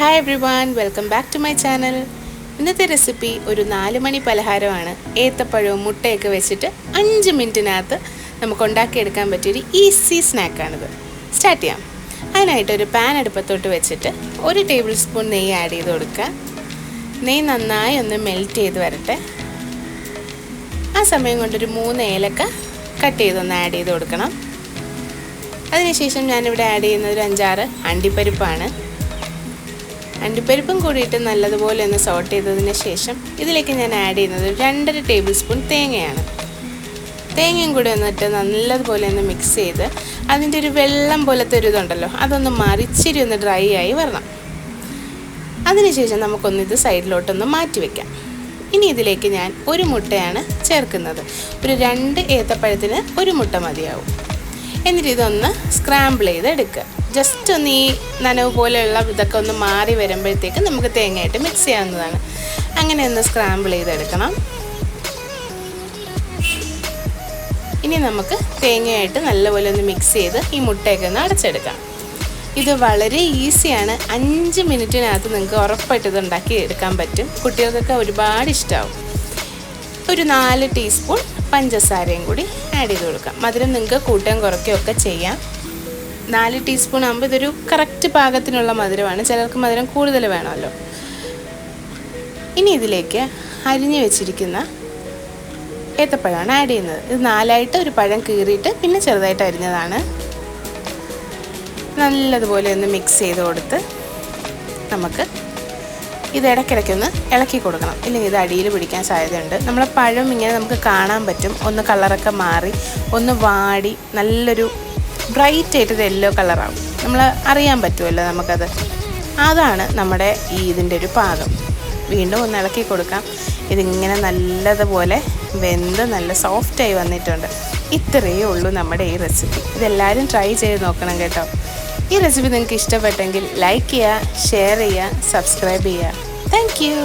Hi everyone, welcome back to my channel. ഇന്നത്തെ recipe ഒരു 4 മണി പലഹാരമാണ്. ഏത്തപ്പഴവും മുട്ടയൊക്കെ വെച്ചിട്ട് 5 മിനിറ്റിനകത്ത് നമുക്ക് ഉണ്ടാക്കിയെടുക്കാൻ പറ്റിയൊരു ഈസി സ്നാക്കാണിത്. സ്റ്റാർട്ട് ചെയ്യാം. അതിനായിട്ട് ഒരു പാൻ അടുപ്പത്തോട്ട് വെച്ചിട്ട് 1 ടേബിൾ സ്പൂൺ നെയ്യ് ആഡ് ചെയ്ത് കൊടുക്കുക. നെയ്യ് നന്നായി ഒന്ന് മെൽറ്റ് ചെയ്ത് വരട്ടെ. ആ സമയം കൊണ്ടൊരു 3 ഏലക്ക കട്ട് ചെയ്തൊന്ന് ആഡ് ചെയ്ത് കൊടുക്കണം. അതിനുശേഷം ഞാനിവിടെ ആഡ് ചെയ്യുന്നത് ഒരു 5-6 അണ്ടിപ്പരിപ്പാണ്. അണ്ടിപ്പരിപ്പും കൂടിയിട്ട് നല്ലതുപോലെ ഒന്ന് സോട്ട് ചെയ്തതിന് ശേഷം ഇതിലേക്ക് ഞാൻ ആഡ് ചെയ്യുന്നത് 2.5 ടേബിൾ സ്പൂൺ തേങ്ങയാണ്. തേങ്ങയും കൂടി വന്നിട്ട് നല്ലതുപോലെ ഒന്ന് മിക്സ് ചെയ്ത് അതിൻ്റെ ഒരു വെള്ളം പോലത്തെ ഒരു ഇതുണ്ടല്ലോ, അതൊന്ന് മാറി ഇച്ചിരി ഒന്ന് ഡ്രൈ ആയി വരണം. അതിനുശേഷം നമുക്കൊന്നിത് സൈഡിലോട്ടൊന്ന് മാറ്റി വയ്ക്കാം. ഇനി ഇതിലേക്ക് ഞാൻ ഒരു മുട്ടയാണ് ചേർക്കുന്നത്. ഒരു 2 ഏത്തപ്പഴത്തിന് ഒരു മുട്ട മതിയാവും. എന്നിട്ട് ഇതൊന്ന് സ്ക്രാമ്പിൾ ചെയ്ത് എടുക്കുക. ജസ്റ്റ് ഒന്ന് ഈ നനവ് പോലെയുള്ള ഇതൊക്കെ ഒന്ന് മാറി വരുമ്പോഴത്തേക്ക് നമുക്ക് തേങ്ങയായിട്ട് മിക്സ് ചെയ്യാവുന്നതാണ്. അങ്ങനെ ഒന്ന് സ്ക്രാമ്പിൾ ചെയ്തെടുക്കണം. ഇനി നമുക്ക് തേങ്ങയായിട്ട് നല്ലപോലെ ഒന്ന് മിക്സ് ചെയ്ത് ഈ മുട്ടയൊക്കെ ഒന്ന് അടച്ചെടുക്കാം. ഇത് വളരെ ഈസിയാണ്. 5 മിനിറ്റിനകത്ത് നിങ്ങൾക്ക് ഉറപ്പായിട്ട് ഇത് ഉണ്ടാക്കി എടുക്കാൻ പറ്റും. കുട്ടികൾക്കൊക്കെ ഒരുപാട് ഇഷ്ടമാവും. ഒരു 4 ടീസ്പൂൺ പഞ്ചസാരയും കൂടി ആഡ് ചെയ്ത് കൊടുക്കാം. മധുരം നിങ്ങൾക്ക് കൂട്ടുകയും കുറയ്ക്കുകയൊക്കെ ചെയ്യാം. 4 ടീസ്പൂൺ ആകുമ്പോൾ ഇതൊരു കറക്റ്റ് പാകത്തിനുള്ള മധുരമാണ്. ചിലർക്ക് മധുരം കൂടുതൽ വേണമല്ലോ. ഇനി ഇതിലേക്ക് അരിഞ്ഞു വെച്ചിരിക്കുന്ന ഏത്തപ്പഴമാണ് ആഡ് ചെയ്യുന്നത്. ഇത് 4ആയിട്ട് ഒരു പഴം കീറിയിട്ട് പിന്നെ ചെറുതായിട്ട് അരിഞ്ഞതാണ്. നല്ലതുപോലെ ഒന്ന് മിക്സ് ചെയ്ത് കൊടുത്ത് നമുക്ക് ഇത് ഇടയ്ക്കിടയ്ക്കൊന്ന് ഇളക്കി കൊടുക്കണം. ഇല്ലെങ്കിൽ ഇത് അടിയിൽ പിടിക്കാൻ സാധ്യതയുണ്ട്. നമ്മളെ പഴം ഇങ്ങനെ നമുക്ക് കാണാൻ പറ്റും. ഒന്ന് കളറൊക്കെ മാറി ഒന്ന് വാടി നല്ലൊരു ബ്രൈറ്റ് ആയിട്ട് യെല്ലോ കളറാവും. നമ്മൾ അറിയാൻ പറ്റുമല്ലോ നമുക്കത്. അതാണ് നമ്മുടെ ഇതിൻ്റെ ഒരു പാകം. വീണ്ടും ഒന്ന് ഇളക്കി കൊടുക്കാം. ഇതിങ്ങനെ നല്ലതുപോലെ വെന്ത് നല്ല സോഫ്റ്റായി വന്നിട്ടുണ്ട്. ഇത്രയേ ഉള്ളൂ നമ്മുടെ ഈ റെസിപ്പി. ഇതെല്ലാവരും ട്രൈ ചെയ്ത് നോക്കണം കേട്ടോ. ഈ റെസിപ്പി നിങ്ങൾക്ക് ഇഷ്ടപ്പെട്ടെങ്കിൽ ലൈക്ക് ചെയ്യുക, ഷെയർ ചെയ്യുക, സബ്സ്ക്രൈബ് ചെയ്യുക. Thank you.